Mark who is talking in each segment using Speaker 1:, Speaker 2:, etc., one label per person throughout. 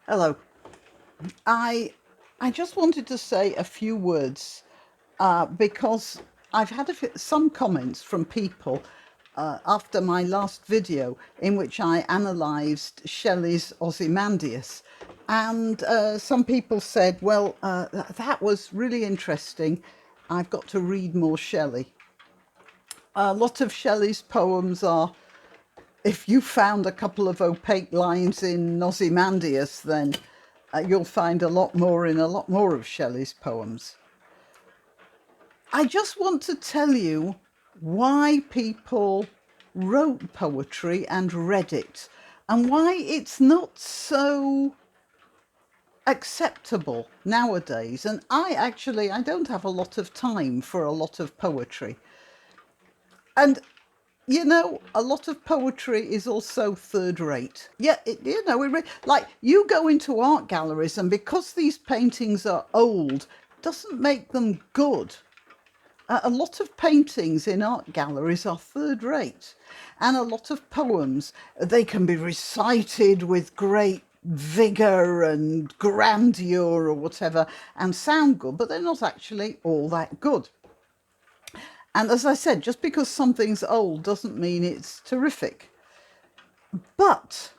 Speaker 1: Hello. I I just wanted to say a few words because I've had some comments from people after my last video in which I analysed Shelley's Ozymandias. And some people said, well, that was really interesting. I've got to read more Shelley. A lot of Shelley's poems are, if you found a couple of opaque lines in Ozymandias, then you'll find a lot more in a lot more of Shelley's poems. I just want to tell you why people wrote poetry and read it, and why it's not so acceptable nowadays. And I don't have a lot of time for a lot of poetry. And a lot of poetry is also third rate. Yeah, like you go into art galleries, and because these paintings are old, doesn't make them good. A lot of paintings in art galleries are third rate, and a lot of poems, they can be recited with great vigor and grandeur or whatever and sound good, but they're not actually all that good. And as I said, just because something's old doesn't mean it's terrific. But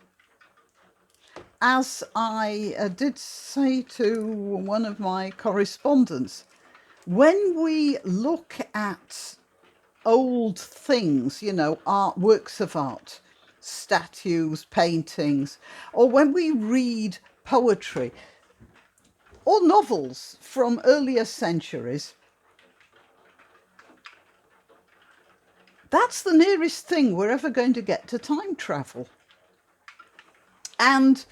Speaker 1: as I did say to one of my correspondents, when we look at old things, works of art, statues, paintings, or when we read poetry or novels from earlier centuries, that's the nearest thing we're ever going to get to time travel. And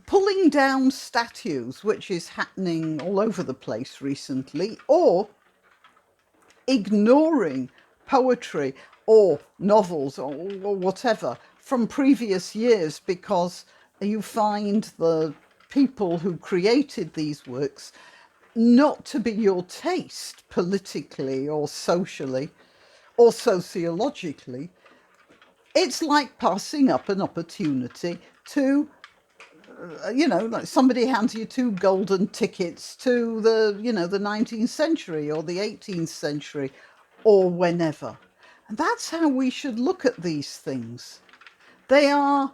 Speaker 1: pulling down statues, which is happening all over the place recently, or ignoring poetry or novels or whatever from previous years because you find the people who created these works not to be your taste politically or socially or sociologically. It's like passing up an opportunity to like somebody hands you two golden tickets to the 19th century or the 18th century or whenever. And that's how we should look at these things. They are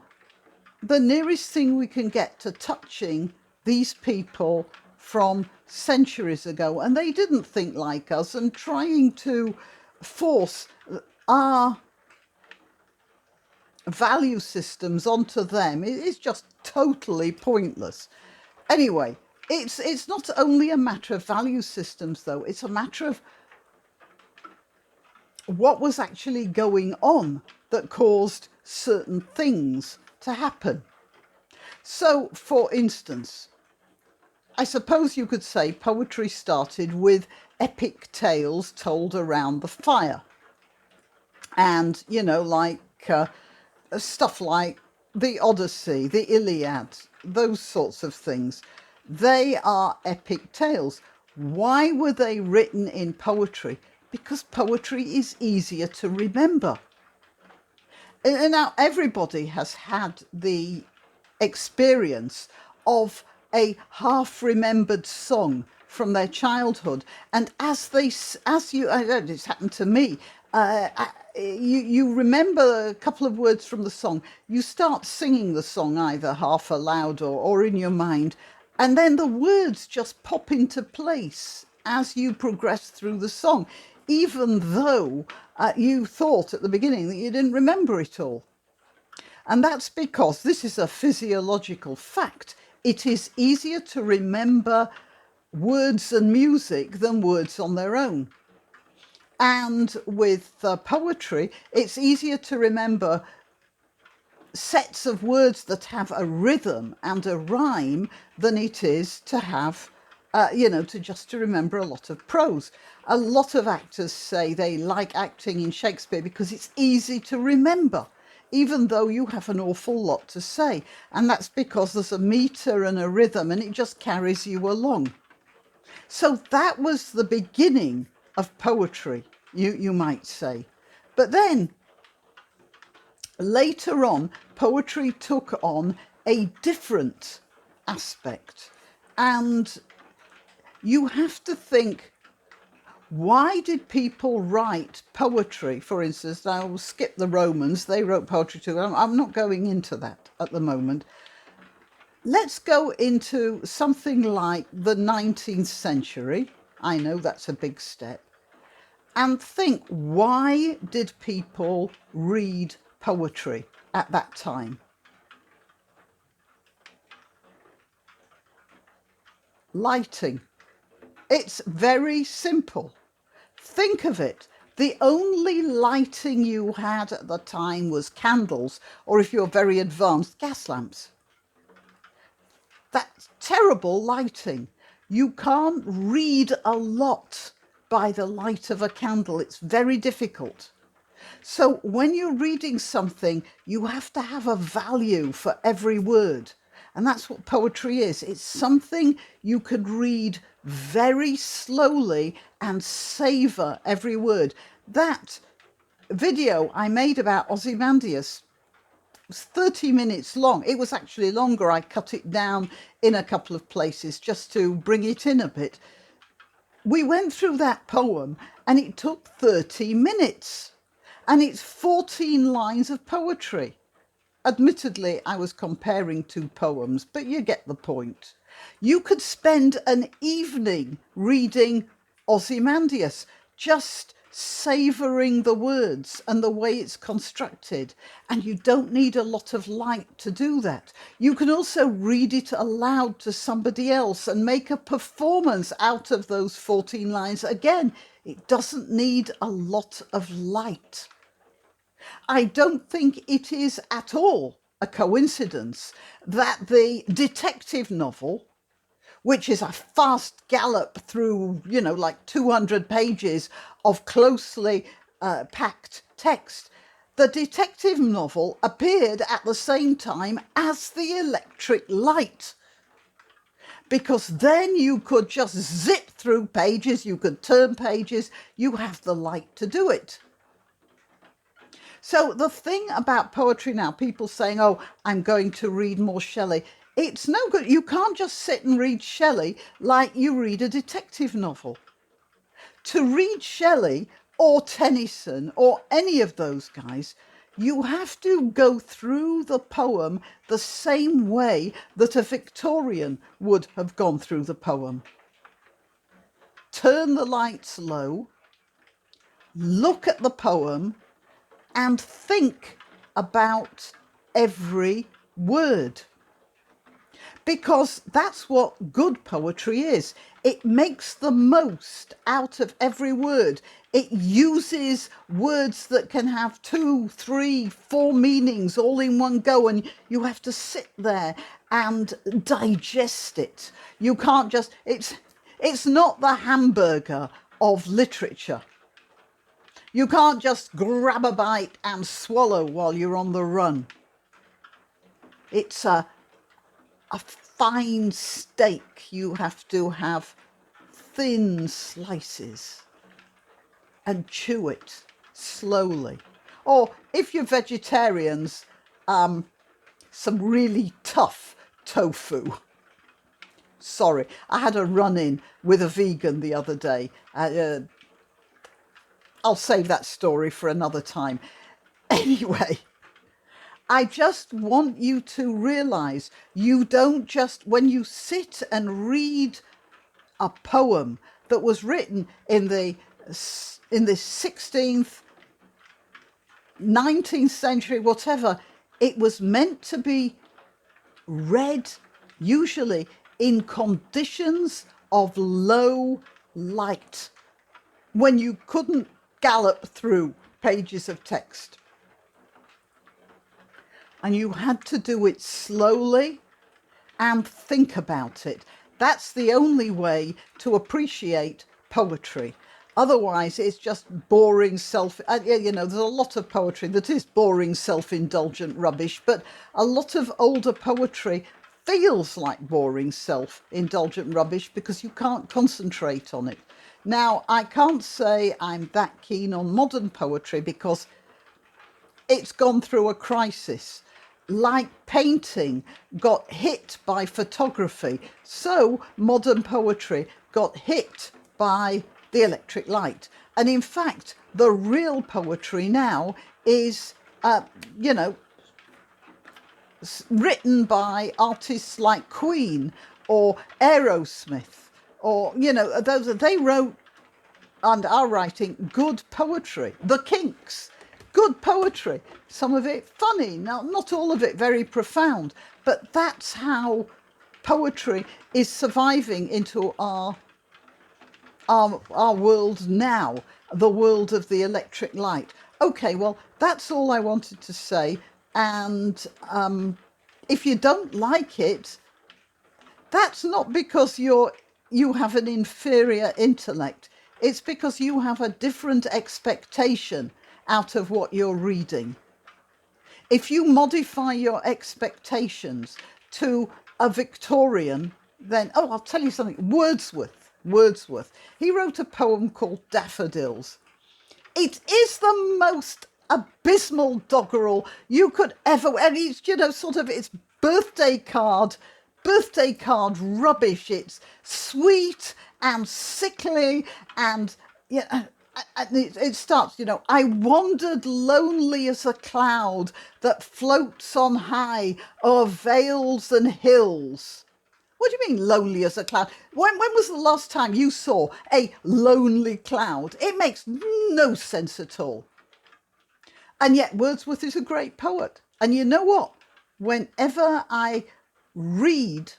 Speaker 1: the nearest thing we can get to touching these people from centuries ago. And they didn't think like us, and trying to force our value systems onto them is just totally pointless. Anyway, it's not only a matter of value systems, though. It's a matter of what was actually going on that caused certain things to happen. So, for instance, I suppose you could say poetry started with epic tales told around the fire. And, stuff like the Odyssey, the Iliad, those sorts of things. They are epic tales. Why were they written in poetry? Because poetry is easier to remember. And now everybody has had the experience of a half-remembered song from their childhood, and as you, I know it's happened to me. You remember a couple of words from the song. You start singing the song either half aloud or in your mind, and then the words just pop into place as you progress through the song, even though you thought at the beginning that you didn't remember it all. And that's because this is a physiological fact. It is easier to remember words and music than words on their own. And with poetry, it's easier to remember sets of words that have a rhythm and a rhyme than it is to have, to remember a lot of prose. A lot of actors say they like acting in Shakespeare because it's easy to remember, even though you have an awful lot to say. And that's because there's a meter and a rhythm, and it just carries you along. So that was the beginning of poetry, you might say. But then later on, poetry took on a different aspect. And you have to think, why did people write poetry? For instance, I'll skip the Romans, they wrote poetry too. I'm not going into that at the moment. Let's go into something like the 19th century. I know that's a big step. And think, why did people read poetry at that time? Lighting. It's very simple. Think of it. The only lighting you had at the time was candles, or if you're very advanced, gas lamps. That's terrible lighting. You can't read a lot by the light of a candle. It's very difficult. So when you're reading something, you have to have a value for every word. And that's what poetry is. It's something you could read very slowly and savor every word. That video I made about Ozymandias was 30 minutes long. It was actually longer. I cut it down in a couple of places just to bring it in a bit. We went through that poem and it took 30 minutes. And it's 14 lines of poetry. Admittedly, I was comparing two poems, but you get the point. You could spend an evening reading Ozymandias, just savouring the words and the way it's constructed. And you don't need a lot of light to do that. You can also read it aloud to somebody else and make a performance out of those 14 lines. Again, it doesn't need a lot of light. I don't think it is at all a coincidence that the detective novel, which is a fast gallop through, like 200 pages of closely packed text, the detective novel appeared at the same time as the electric light. Because then you could just zip through pages, you could turn pages, you have the light to do it. So the thing about poetry now, people saying, oh, I'm going to read more Shelley. It's no good. You can't just sit and read Shelley like you read a detective novel. To read Shelley or Tennyson or any of those guys, you have to go through the poem the same way that a Victorian would have gone through the poem. Turn the lights low, look at the poem, and think about every word. Because that's what good poetry is. It makes the most out of every word. It uses words that can have 2, 3, 4 meanings all in one go, and you have to sit there and digest it. You can't just, it's not the hamburger of literature. You can't just grab a bite and swallow while you're on the run. It's a fine steak. You have to have thin slices and chew it slowly. Or if you're vegetarians, some really tough tofu. Sorry, I had a run-in with a vegan the other day. I'll save that story for another time. Anyway, I just want you to realise you don't just, when you sit and read a poem that was written in the 16th, 19th century, whatever, it was meant to be read usually in conditions of low light, when you couldn't gallop through pages of text. And you had to do it slowly and think about it. That's the only way to appreciate poetry. Otherwise, it's just boring there's a lot of poetry that is boring, self-indulgent rubbish, but a lot of older poetry feels like boring, self-indulgent rubbish because you can't concentrate on it. Now, I can't say I'm that keen on modern poetry because it's gone through a crisis. like painting, got hit by photography, so modern poetry got hit by the electric light. And in fact, the real poetry now is, you know, written by artists like Queen or Aerosmith, or, you know, those, they wrote and are writing good poetry. The Kinks, good poetry. Some of it funny, now not all of it very profound, but that's how poetry is surviving into our world now, the world of the electric light. Okay, well, that's all I wanted to say. And if you don't like it, that's not because you have an inferior intellect. It's because you have a different expectation out of what you're reading. If you modify your expectations to a Victorian, then, oh, I'll tell you something. Wordsworth. He wrote a poem called Daffodils. It is the most abysmal doggerel you could ever, and it's, you know, sort of, it's birthday card rubbish. It's sweet and sickly, and yeah, and it starts, you know, I wandered lonely as a cloud that floats on high o'er vales and hills. What do you mean lonely as a cloud? When was the last time you saw a lonely cloud? It makes no sense at all. And yet Wordsworth is a great poet. And you know what? Whenever I read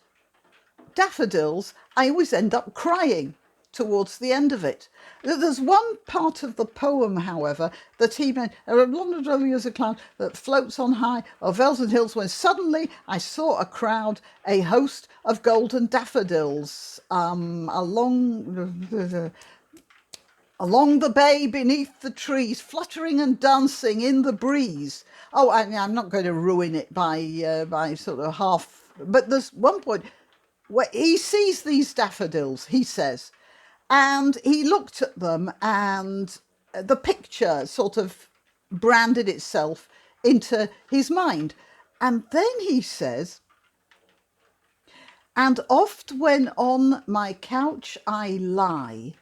Speaker 1: Daffodils, I always end up crying towards the end of it. There's one part of the poem, however, that he made, lonely as a cloud that floats on high of vales and hills, when suddenly I saw a crowd, a host of golden daffodils, along the bay beneath the trees, fluttering and dancing in the breeze. Oh, I'm not going to ruin it by sort of half, but there's one point where he sees these daffodils, he says, and he looked at them, and the picture sort of branded itself into his mind. And then he says, and oft when on my couch I lie,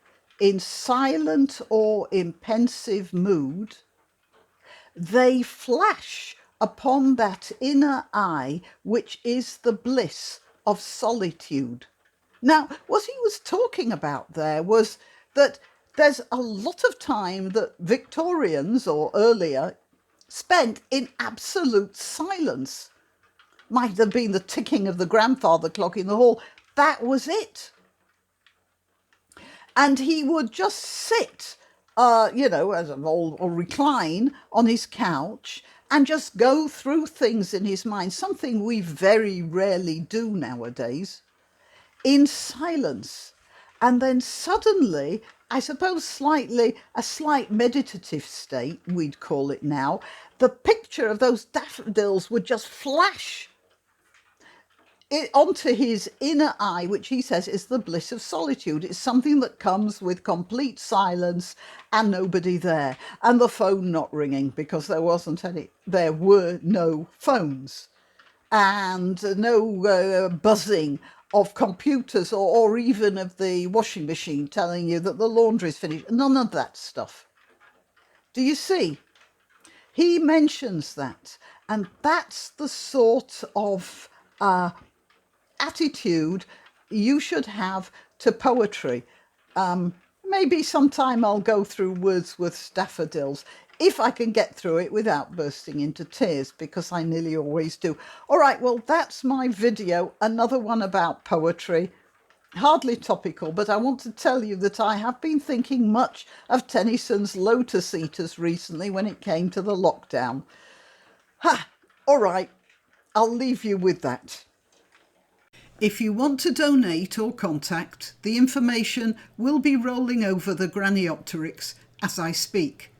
Speaker 1: in silent or in pensive mood, they flash upon that inner eye which is the bliss of solitude. Now, what he was talking about there was that there's a lot of time that Victorians or earlier spent in absolute silence. Might have been the ticking of the grandfather clock in the hall. That was it. And he would just sit, you know, or recline on his couch and just go through things in his mind, something we very rarely do nowadays, in silence. And then suddenly, I suppose a slight meditative state, we'd call it now, the picture of those daffodils would just flash onto his inner eye, which he says is the bliss of solitude. It's something that comes with complete silence and nobody there, and the phone not ringing because there were no phones, and no buzzing of computers or even of the washing machine telling you that the laundry's finished. None of that stuff. Do you see? He mentions that, and that's the sort of attitude you should have to poetry. Maybe sometime I'll go through Wordsworth's Daffodils, if I can get through it without bursting into tears, because I nearly always do. All right, well, that's my video, another one about poetry. Hardly topical, but I want to tell you that I have been thinking much of Tennyson's Lotus Eaters recently when it came to the lockdown. All right, I'll leave you with that. If you want to donate or contact, the information will be rolling over the Graniopteryx as I speak.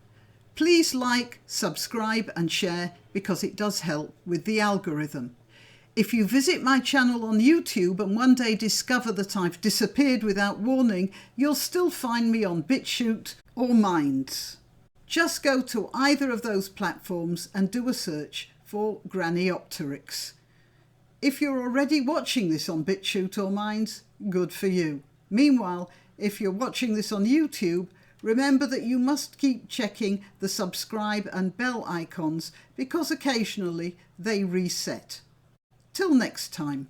Speaker 1: Please like, subscribe and share because it does help with the algorithm. If you visit my channel on YouTube and one day discover that I've disappeared without warning, you'll still find me on BitChute or Minds. Just go to either of those platforms and do a search for for Grannyopteryx. If you're already watching this on BitChute or Minds, good for you. Meanwhile, if you're watching this on YouTube, remember that you must keep checking the subscribe and bell icons because occasionally they reset. Till next time.